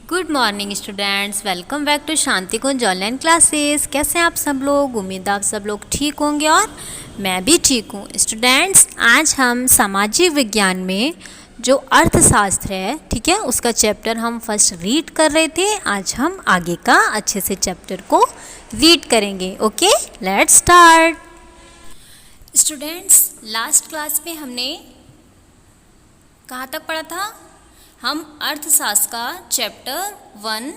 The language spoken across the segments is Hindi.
Good morning students, welcome back to Shanti Kunj online classes. कैसे हैं आप सब लोग? उम्मीद आप सब लोग ठीक होंगे और मैं भी ठीक हूँ। स्टूडेंट्स, आज हम सामाजिक विज्ञान में जो अर्थशास्त्र है, ठीक है, उसका चैप्टर हम फर्स्ट रीड कर रहे थे। आज हम आगे का अच्छे से चैप्टर को रीड करेंगे। Okay, let's start. Students, last class में हमने कहाँ तक पढ़ा था? हम अर्थशास्त्र का चैप्टर 1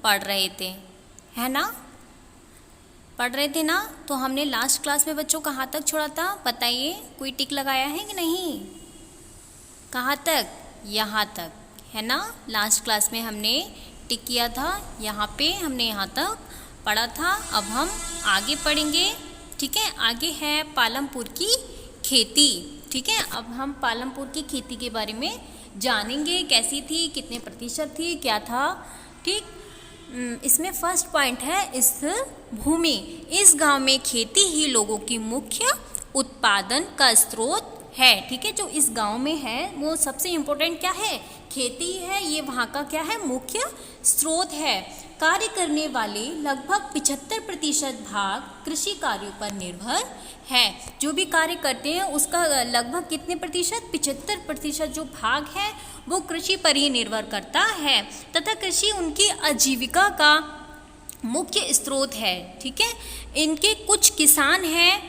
पढ़ रहे थे, है ना? पढ़ रहे थे ना? तो हमने लास्ट क्लास में बच्चों कहाँ तक छोड़ा था बताइए? कोई टिक लगाया है कि नहीं? कहाँ तक? यहाँ तक, है ना? लास्ट क्लास में हमने टिक किया था, यहाँ पे हमने यहाँ तक पढ़ा था। अब हम आगे पढ़ेंगे, ठीक है? आगे है पालमपुर की खेती, ठीक है? अब हम पालमपुर की खेती के बारे में जानेंगे, कैसी थी, कितने प्रतिशत थी, क्या था, ठीक। इसमें फर्स्ट पॉइंट है स्थिर भूमि। इस गांव में खेती ही लोगों की मुख्य उत्पादन का स्रोत है, ठीक है? जो इस गांव में है वो सबसे इम्पोर्टेंट क्या है? खेती है। ये वहाँ का क्या है? मुख्य स्रोत है। कार्य करने वाले लगभग 75% भाग कृषि कार्यों पर निर्भर है। जो भी कार्य करते हैं उसका लगभग कितने प्रतिशत? 75% जो भाग है वो कृषि पर ही निर्भर करता है तथा कृषि उनकी आजीविका का मुख्य स्रोत है, ठीक है? इनके कुछ किसान हैं,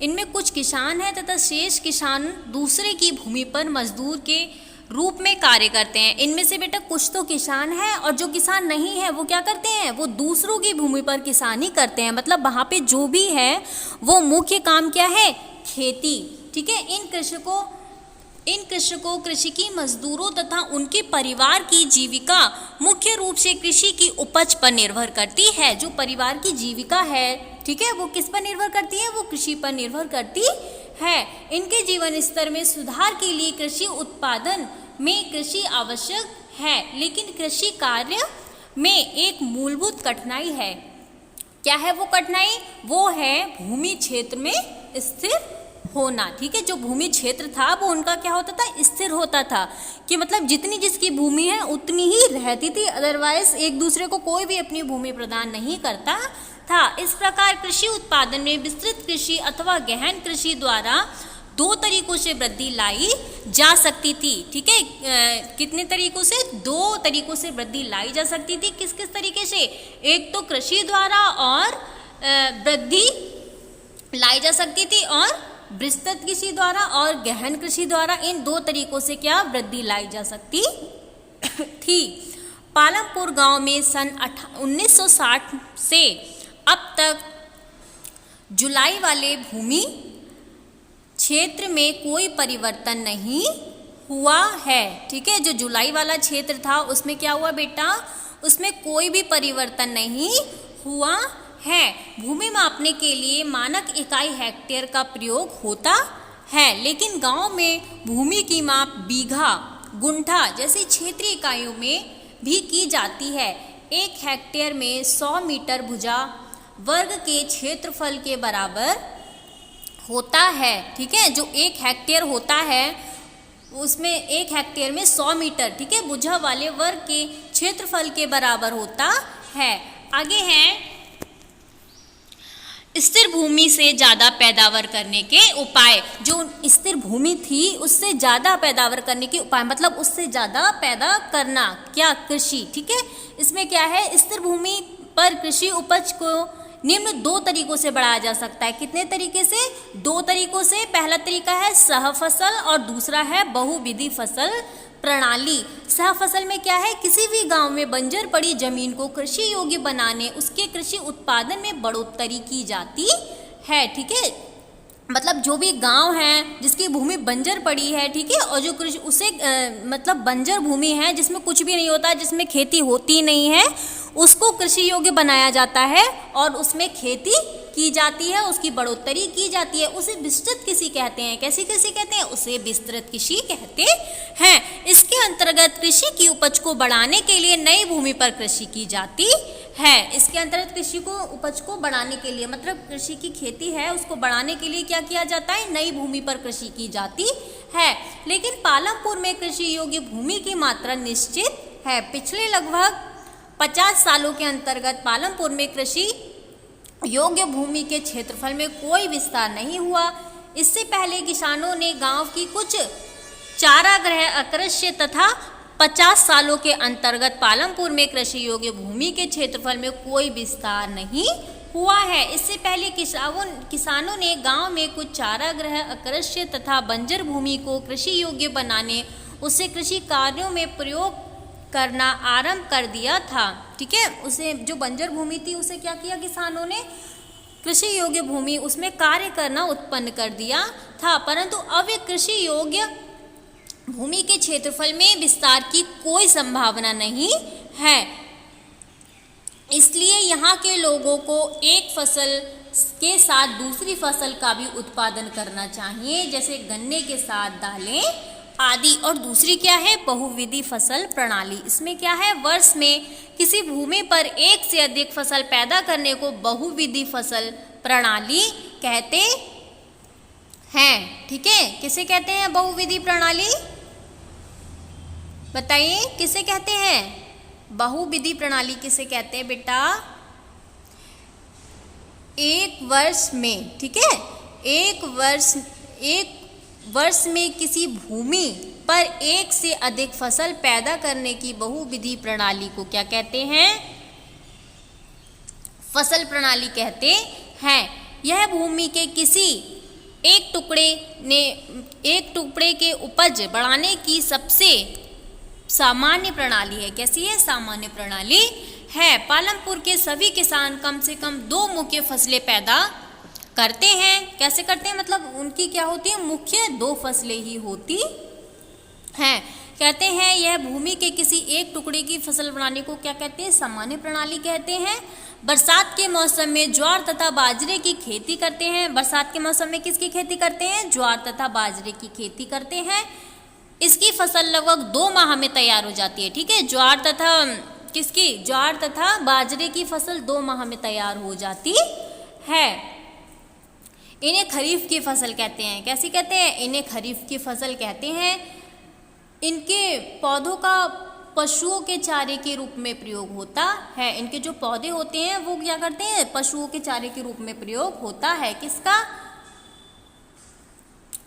इनमें कुछ किसान हैं तथा शेष किसान दूसरे की भूमि पर मजदूर के रूप में कार्य करते हैं। इनमें से बेटा कुछ तो किसान है और जो किसान नहीं है वो क्या करते हैं? वो दूसरों की भूमि पर किसानी करते हैं। मतलब वहाँ पे जो भी है वो मुख्य काम क्या है? खेती, ठीक है? इन कृषकों कृषि की मजदूरों तथा उनके परिवार की जीविका मुख्य रूप से कृषि की उपज पर निर्भर करती है। जो परिवार की जीविका है, ठीक है, वो किस पर निर्भर करती है? वो कृषि पर निर्भर करती है। इनके जीवन स्तर में सुधार के लिए कृषि उत्पादन में कृषि आवश्यक है, लेकिन कृषि कार्य में एक मूलभूत कठिनाई है। क्या है वो कठिनाई? वो है भूमि क्षेत्र में स्थिर होना, ठीक है? जो भूमि क्षेत्र था वो उनका क्या होता था? स्थिर होता था, कि मतलब जितनी जिसकी भूमि है उतनी ही रहती थी, अदरवाइज एक दूसरे को कोई भी अपनी भूमि प्रदान नहीं करता था। इस प्रकार कृषि उत्पादन में विस्तृत कृषि अथवा गहन कृषि द्वारा 2 तरीकों से वृद्धि लाई जा सकती थी, ठीक है? कितने तरीकों से? 2 तरीकों से वृद्धि लाई जा सकती थी। किस किस तरीके से? एक तो कृषि द्वारा और वृद्धि लाई जा सकती थी, और विस्तृत कृषि द्वारा और गहन कृषि द्वारा, इन 2 तरीकों से क्या वृद्धि लाई जा सकती थी। पालमपुर गांव में सन 1960 से अब तक जुलाई वाले भूमि क्षेत्र में कोई परिवर्तन नहीं हुआ है, ठीक है? जो जुलाई वाला क्षेत्र था उसमें क्या हुआ बेटा? उसमें कोई भी परिवर्तन नहीं हुआ है। भूमि मापने के लिए मानक इकाई हेक्टेयर का प्रयोग होता है, लेकिन गांव में भूमि की माप बीघा, गुंठा जैसी क्षेत्रीय इकाइयों में भी की जाती है। 1 हेक्टेयर में 100 मीटर भुजा वर्ग के क्षेत्रफल के बराबर होता है, ठीक है? जो 1 हेक्टेयर होता है उसमें 1 हेक्टेयर में 100 मीटर, ठीक है, भुजा वाले वर्ग के क्षेत्रफल के बराबर होता है। आगे है स्थिर भूमि से ज़्यादा पैदावार करने के उपाय। जो स्थिर भूमि थी उससे ज़्यादा पैदावार करने के उपाय, मतलब उससे ज़्यादा पैदा करना, क्या? कृषि, ठीक है? इसमें क्या है? स्थिर भूमि पर कृषि उपज को निम्न 2 तरीकों से बढ़ाया जा सकता है। कितने तरीके से? 2 तरीकों से। पहला तरीका है सहफसल और दूसरा है बहुविधि फसल प्रणाली। सहफसल में क्या है? किसी भी गांव में बंजर पड़ी जमीन को कृषि योग्य बनाने, उसके कृषि उत्पादन में बढ़ोतरी की जाती है, ठीक है? मतलब जो भी गांव है जिसकी भूमि बंजर पड़ी है, ठीक है, और जो कृषि उसे मतलब बंजर भूमि है जिसमें कुछ भी नहीं होता, जिसमें खेती होती नहीं है, उसको कृषि योग्य बनाया जाता है और उसमें खेती की जाती है, उसकी बढ़ोतरी की जाती है। उसे विस्तृत कृषि कहते हैं। कैसी कृषि कहते हैं? उसे विस्तृत कृषि कहते हैं। इसके अंतर्गत कृषि की उपज को बढ़ाने के लिए नई भूमि पर कृषि की जाती है। इसके अंतर्गत कृषि को उपज को बढ़ाने के लिए, मतलब कृषि की खेती है उसको बढ़ाने के लिए क्या किया जाता है? नई भूमि पर कृषि की जाती है। लेकिन पालमपुर में कृषि योग्य भूमि की मात्रा निश्चित है। पिछले लगभग 50 सालों के अंतर्गत पालमपुर में कृषि योग्य भूमि के क्षेत्रफल में कोई विस्तार नहीं हुआ। इससे पहले किसानों ने गांव की कुछ चारागाह अकृष्य तथा 50 सालों के अंतर्गत पालमपुर में कृषि योग्य भूमि के क्षेत्रफल में कोई विस्तार नहीं हुआ है। इससे पहले किसानों ने गांव में कुछ चारागाह अकृष्य तथा बंजर भूमि को कृषि योग्य बनाने, उसे कृषि कार्यों में प्रयोग करना आरंभ कर दिया था। ठीक है, उसे जो बंजर भूमि थी उसे क्या किया किसानों ने, कृषि योग्य भूमि, उसमें कार्य करना उत्पन्न कर दिया था। परंतु अब कृषि योग्य भूमि के क्षेत्रफल में विस्तार की कोई संभावना नहीं है। इसलिए यहाँ के लोगों को एक फसल के साथ दूसरी फसल का भी उत्पादन करना चाहिए, जैसे गन्ने के साथ दालें आदि। और दूसरी क्या है, बहुविधि फसल प्रणाली। इसमें क्या है, वर्ष में किसी भूमि पर एक से अधिक फसल पैदा करने को बहुविधि फसल प्रणाली कहते हैं। ठीक है, किसे कहते हैं बहुविधि प्रणाली, बताइए किसे कहते हैं, बहुविधि प्रणाली किसे कहते हैं बेटा। एक वर्ष में, ठीक है, एक वर्ष में किसी भूमि पर एक से अधिक फसल पैदा करने की बहुविधि प्रणाली को क्या कहते हैं, फसल प्रणाली कहते हैं। यह भूमि के किसी एक टुकड़े के उपज बढ़ाने की सबसे सामान्य प्रणाली है। कैसी है, सामान्य प्रणाली है। पालमपुर के सभी किसान कम से कम 2 मुख्य फसलें पैदा करते हैं। कैसे करते हैं, मतलब उनकी क्या होती है, मुख्य 2 फसलें ही होती हैं। कहते हैं यह भूमि के किसी एक टुकड़े की फसल बनाने को क्या कहते हैं, सामान्य प्रणाली कहते हैं। बरसात के मौसम में ज्वार तथा बाजरे की खेती करते हैं। बरसात के मौसम में किसकी खेती करते हैं, ज्वार तथा बाजरे की खेती करते हैं। इसकी फसल लगभग 2 माह में तैयार हो जाती है। ठीक है, ज्वार तथा बाजरे की फसल 2 माह में तैयार हो जाती है। इन्हें खरीफ की फसल कहते हैं। कैसी कहते हैं, इन्हें खरीफ की फसल कहते हैं। इनके पौधों का पशुओं के चारे के रूप में प्रयोग होता है। इनके जो पौधे होते हैं वो क्या करते हैं, पशुओं के चारे के रूप में प्रयोग होता है। किसका,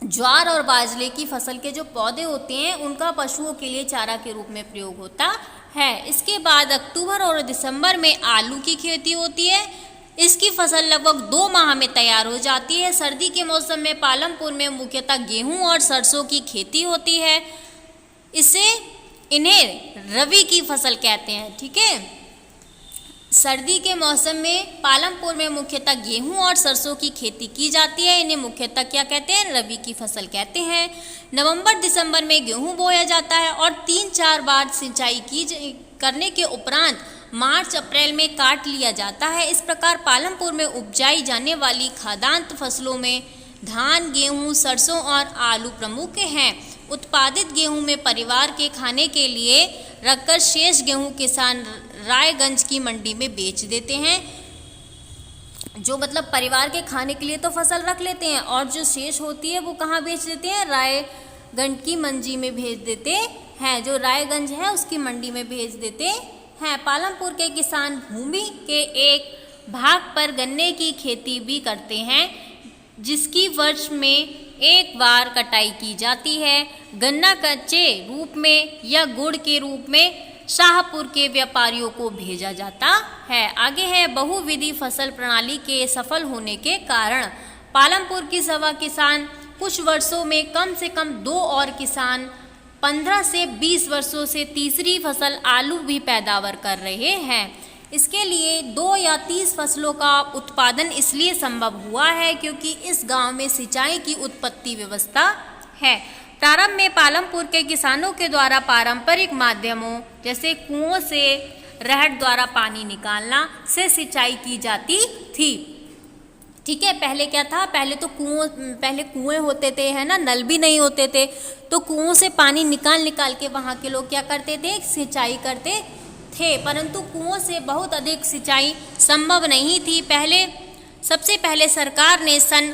ज्वार और बाजरे की फसल के जो पौधे होते हैं उनका पशुओं के लिए चारा के रूप में प्रयोग होता है। इसके बाद अक्टूबर और दिसंबर में आलू की खेती होती है। इसकी फसल लगभग 2 माह में तैयार हो जाती है। सर्दी के मौसम में पालमपुर में मुख्यतः गेहूं और सरसों की खेती होती है। इन्हें रबी की फसल कहते हैं। ठीक है, सर्दी के मौसम में पालमपुर में मुख्यतः गेहूं और सरसों की खेती की जाती है। इन्हें मुख्यतः क्या कहते हैं, रबी की फसल कहते हैं। नवंबर दिसंबर में गेहूं बोया जाता है और 3-4 बार सिंचाई करने के उपरांत मार्च अप्रैल में काट लिया जाता है। इस प्रकार पालमपुर में उपजाई जाने वाली खाद्यान्न फसलों में धान, गेहूं, सरसों और आलू प्रमुख हैं। उत्पादित गेहूं में परिवार के खाने के लिए रखकर शेष गेहूं किसान रायगंज की मंडी में बेच देते हैं। जो मतलब परिवार के खाने के लिए तो फसल रख लेते हैं और जो शेष होती है वो कहाँ बेच देते हैं, रायगंज की मंडी में भेज देते हैं। जो रायगंज है उसकी मंडी में भेज देते हैं। पालमपुर के किसान भूमि के एक भाग पर गन्ने की खेती भी करते हैं, जिसकी वर्ष में एक बार कटाई की जाती है। गन्ना कच्चे रूप में या गुड़ के रूप में शाहपुर के व्यापारियों को भेजा जाता है। आगे है बहुविधि फसल प्रणाली के सफल होने के कारण पालमपुर की सवा किसान कुछ वर्षों में कम से कम 2 और किसान 15 से 20 वर्षों से तीसरी फसल आलू भी पैदावार कर रहे हैं। इसके लिए 2 या 30 फसलों का उत्पादन इसलिए संभव हुआ है क्योंकि इस गांव में सिंचाई की उत्पत्ति व्यवस्था है। प्रारंभ में पालमपुर के किसानों के द्वारा पारंपरिक माध्यमों जैसे कुओं से रहट द्वारा पानी निकालना से सिंचाई की जाती थी। ठीक है, पहले क्या था, पहले कुएं होते थे, है ना, नल भी नहीं होते थे, तो कुओं से पानी निकाल के वहाँ के लोग क्या करते थे, सिंचाई करते थे। परंतु कुओं से बहुत अधिक सिंचाई संभव नहीं थी। सबसे पहले सरकार ने सन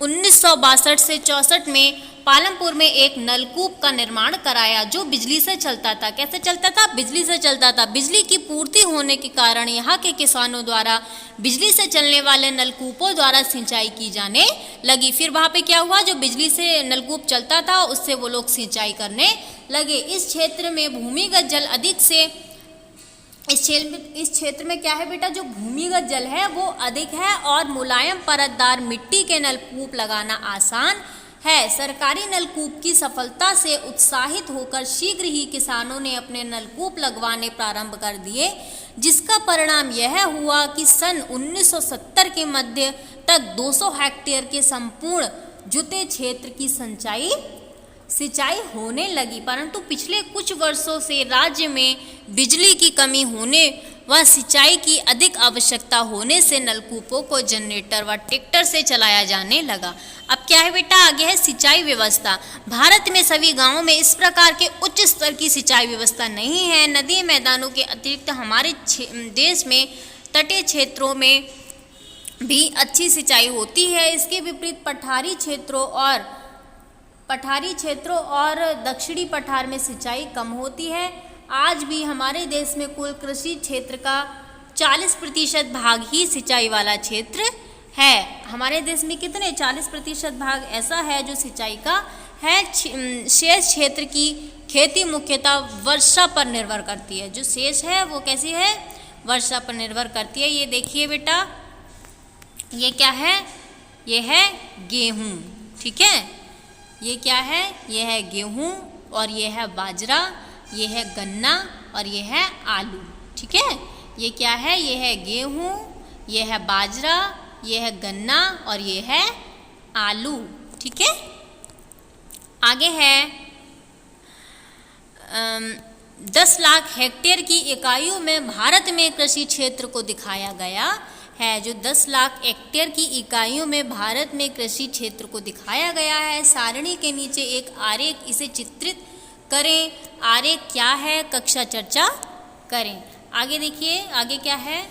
1962 से 64 में पालमपुर में एक नलकूप का निर्माण कराया जो बिजली से चलता था। कैसे चलता था? बिजली से चलता था। बिजली की पूर्ति होने के कारण यहाँ के किसानों द्वारा बिजली से चलने वाले नलकूपों द्वारा सिंचाई की जाने लगी। फिर वहाँ पे क्या हुआ? जो बिजली से नलकूप चलता था उससे वो लोग सिंचाई करने लगे। इस क्षेत्र में भूमिगत जल अधिक से इस क्षेत्र में क्या है बेटा? जो भूमिगत जल है वो अधिक है और मुलायम परतदार मिट्टी के नलकूप लगाना आसान है। सरकारी नलकूप की सफलता से उत्साहित होकर शीघ्र ही किसानों ने अपने नलकूप लगवाने प्रारंभ कर दिए, जिसका परिणाम यह हुआ कि सन 1970 के मध्य तक 200 हेक्टेयर के संपूर्ण जुते क्षेत्र की सिंचाई होने लगी। परंतु पिछले कुछ वर्षों से राज्य में बिजली की कमी होने व सिंचाई की अधिक आवश्यकता होने से नलकूपों को जनरेटर व ट्रैक्टर से चलाया जाने लगा। अब क्या है बेटा? आगे है सिंचाई व्यवस्था। भारत में सभी गांवों में इस प्रकार के उच्च स्तर की सिंचाई व्यवस्था नहीं है। नदी मैदानों के अतिरिक्त हमारे देश में तटीय क्षेत्रों में भी अच्छी सिंचाई होती है। इसके विपरीत पठारी क्षेत्रों और दक्षिणी पठार में सिंचाई कम होती है। आज भी हमारे देश में कुल कृषि क्षेत्र का 40% भाग ही सिंचाई वाला क्षेत्र है। हमारे देश में कितने 40% भाग ऐसा है जो सिंचाई का है। शेष क्षेत्र की खेती मुख्यतः वर्षा पर निर्भर करती है। जो शेष है वो कैसी है? वर्षा पर निर्भर करती है। ये देखिए बेटा, ये क्या है? ये है गेहूँ। ठीक है, ये क्या है? ये है गेहूँ और ये है बाजरा, ये है गन्ना और ये है आलू। ठीक है, ये क्या है? ये है गेहूँ, ये है बाजरा, ये है गन्ना और ये है आलू। ठीक है, आगे है 10 लाख हेक्टेयर की इकाइयों में भारत में कृषि क्षेत्र को दिखाया गया है। जो 10 लाख हेक्टेयर की इकाइयों में भारत में कृषि क्षेत्र को दिखाया गया है। सारणी के नीचे एक आरेख, इसे चित्रित करें। आरेख क्या है? कक्षा चर्चा करें। आगे देखिए, आगे क्या है?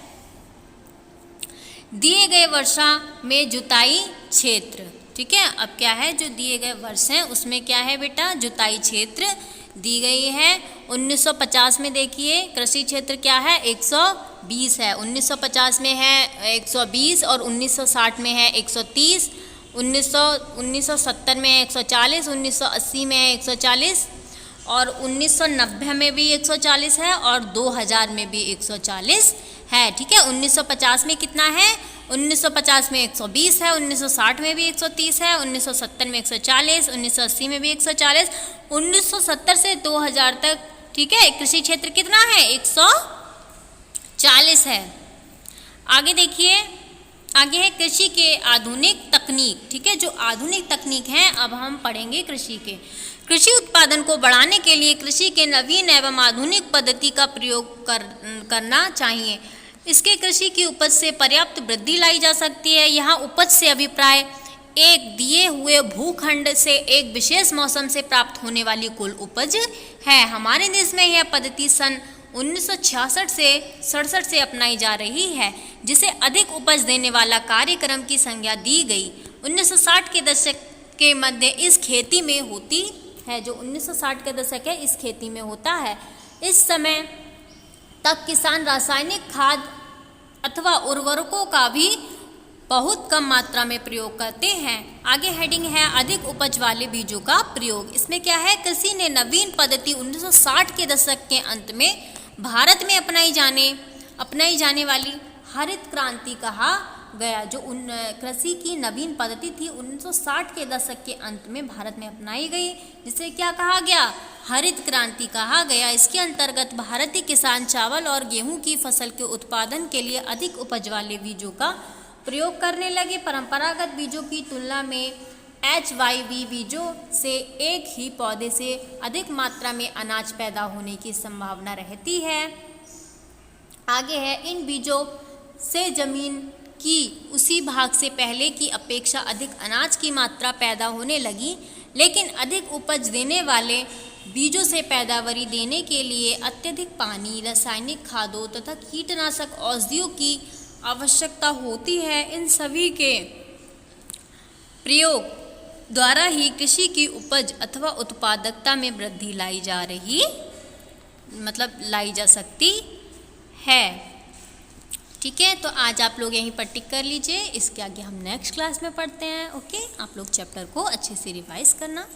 दिए गए वर्षा में जुताई क्षेत्र। ठीक है, अब क्या है? जो दिए गए वर्ष हैं उसमें क्या है बेटा? जुताई क्षेत्र दी गई है। 1950 में देखिए कृषि क्षेत्र क्या है? 120 है। 1950 में है 120 और 1960 में है 130, 1970 में है 140, 1980 में है 140 और 1990 में भी 140 है और 2000 में भी 140 है। ठीक है, 1950 में कितना है? 1950 में 120 है, 1960 में भी 130 है, 1970 में 140, 1980 में भी 140, 1970 से 2000 तक। ठीक है, कृषि क्षेत्र कितना है? 140 है। आगे देखिए, आगे है कृषि के आधुनिक तकनीक। ठीक है, जो आधुनिक तकनीक हैं अब हम पढ़ेंगे कृषि के। कृषि उत्पादन को बढ़ाने के लिए कृषि के नवीन एवं आधुनिक पद्धति का प्रयोग करना चाहिए। इसके कृषि की उपज से पर्याप्त वृद्धि लाई जा सकती है। यहाँ उपज से अभिप्राय एक दिए हुए भूखंड से एक विशेष मौसम से प्राप्त होने वाली कुल उपज है। हमारे देश में यह पद्धति सन 1966 से 67 से अपनाई जा रही है, जिसे अधिक उपज देने वाला कार्यक्रम की संज्ञा दी गई। 1960 के दशक के मध्य इस खेती में होती है। जो 1960 का दशक है इस खेती में होता है। इस समय तक किसान रासायनिक खाद अथवा उर्वरकों का भी बहुत कम मात्रा में प्रयोग करते हैं। आगे हेडिंग है अधिक उपज वाले बीजों का प्रयोग। इसमें क्या है? कृषि ने नवीन पद्धति 1960 के दशक के अंत में भारत में अपनाई जाने वाली हरित क्रांति कहा गया। जो कृषि की नवीन पद्धति थी 1960 के दशक के अंत में भारत में अपनाई गई, जिसे क्या कहा गया? हरित क्रांति कहा गया। इसके अंतर्गत भारतीय किसान चावल और गेहूं की फसल के उत्पादन के लिए अधिक उपज वाले बीजों का प्रयोग करने लगे। परंपरागत बीजों की तुलना में HYV बीजों से एक ही पौधे से अधिक मात्रा में अनाज पैदा होने की संभावना रहती है। आगे है इन बीजों से जमीन की उसी भाग से पहले की अपेक्षा अधिक अनाज की मात्रा पैदा होने लगी, लेकिन अधिक उपज देने वाले बीजों से पैदावारी देने के लिए अत्यधिक पानी, रासायनिक खादों तथा कीटनाशक औषधियों की आवश्यकता होती है। इन सभी के प्रयोग द्वारा ही कृषि की उपज अथवा उत्पादकता में वृद्धि लाई जा सकती है। ठीक है, तो आज आप लोग यहीं पर टिक कर लीजिए, इसके आगे हम नेक्स्ट क्लास में पढ़ते हैं। ओके, आप लोग चैप्टर को अच्छे से रिवाइज करना।